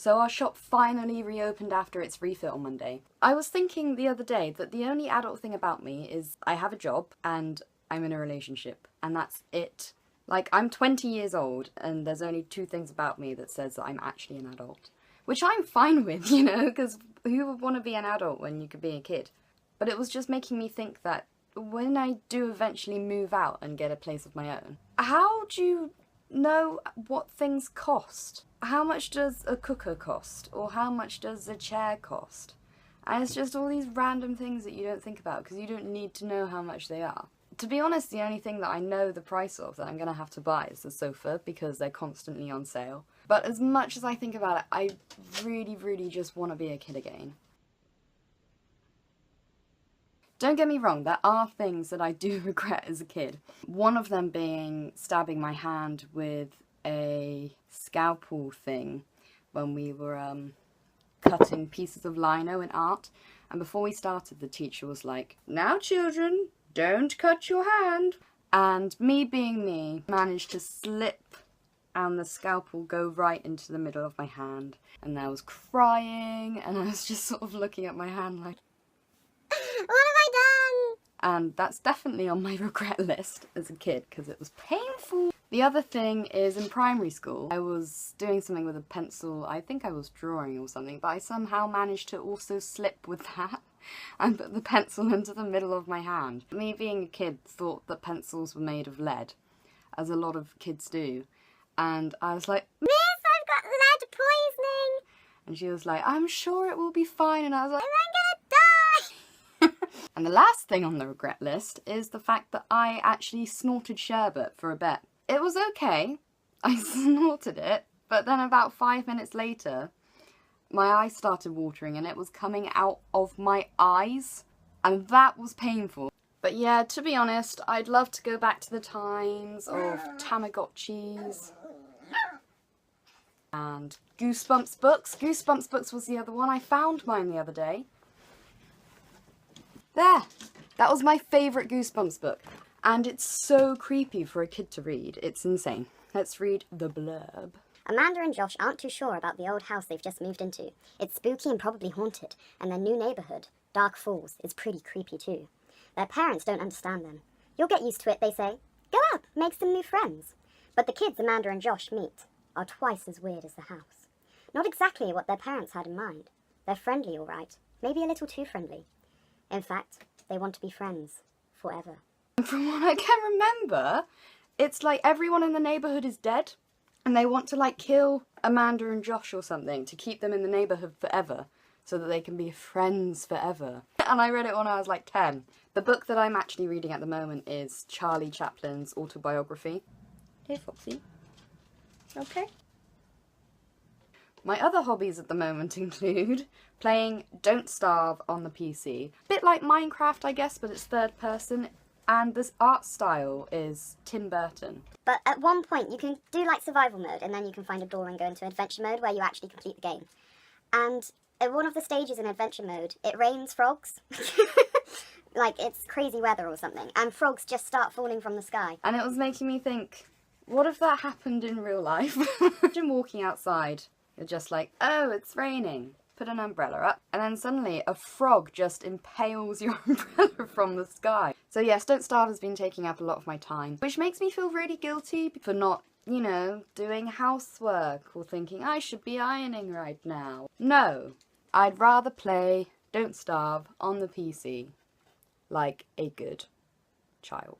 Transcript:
So our shop finally reopened after its refit on Monday. I was thinking the other day that the only adult thing about me is I have a job and I'm in a relationship, and that's it. Like, I'm 20 years old and there's only 2 things about me that says that I'm actually an adult. Which I'm fine with, you know, because who would want to be an adult when you could be a kid? But it was just making me think that when I do eventually move out and get a place of my own, how do you know what things cost? How much does a cooker cost? Or how much does a chair cost? And it's just all these random things that you don't think about because you don't need to know how much they are. To be honest, the only thing that I know the price of that I'm going to have to buy is the sofa because they're constantly on sale. But as much as I think about it, I really, really just want to be a kid again. Don't get me wrong, there are things that I do regret as a kid. One of them being stabbing my hand with a scalpel thing when we were cutting pieces of lino in art. And before we started, the teacher was like, "Now children, don't cut your hand." And me being me, managed to slip and the scalpel go right into the middle of my hand. And I was crying and I was just sort of looking at my hand like, what have I done? And that's definitely on my regret list as a kid because it was painful. The other thing is in primary school, I was doing something with a pencil. I think I was drawing or something, but I somehow managed to also slip with that and put the pencil into the middle of my hand. Me being a kid thought that pencils were made of lead, as a lot of kids do. And I was like, "Miss, I've got lead poisoning." And she was like, "I'm sure it will be fine." And I was like, "I'm gonna die." And the last thing on the regret list is the fact that I actually snorted sherbet for a bet. It was okay. I snorted it, but then about 5 minutes later, my eyes started watering and it was coming out of my eyes. And that was painful. But yeah, to be honest, I'd love to go back to the times of Tamagotchis and Goosebumps books. Goosebumps books was the other one. I found mine the other day. There! That was my favourite Goosebumps book. And it's so creepy for a kid to read. It's insane. Let's read the blurb. Amanda and Josh aren't too sure about the old house they've just moved into. It's spooky and probably haunted, and their new neighbourhood, Dark Falls, is pretty creepy too. Their parents don't understand them. You'll get used to it, they say. Go out, make some new friends. But the kids Amanda and Josh meet are twice as weird as the house. Not exactly what their parents had in mind. They're friendly, all right. Maybe a little too friendly. In fact, they want to be friends forever. From what I can remember, it's like everyone in the neighbourhood is dead and they want to like kill Amanda and Josh or something to keep them in the neighbourhood forever so that they can be friends forever. And I read it when I was like 10. The book that I'm actually reading at the moment is Charlie Chaplin's autobiography. Hey Foxy. Okay. My other hobbies at the moment include playing Don't Starve on the PC. Bit like Minecraft, I guess, but it's third person. And this art style is Tim Burton. But at one point you can do like survival mode and then you can find a door and go into adventure mode where you actually complete the game. And at one of the stages in adventure mode, it rains frogs. Like it's crazy weather or something. And frogs just start falling from the sky. And it was making me think, what if that happened in real life? Imagine walking outside, you're just like, oh, it's raining. Put an umbrella up, and then suddenly a frog just impales your umbrella from the sky. So yes, Don't Starve has been taking up a lot of my time, which makes me feel really guilty for not, you know, doing housework or thinking I should be ironing right now. No, I'd rather play Don't Starve on the PC like a good child.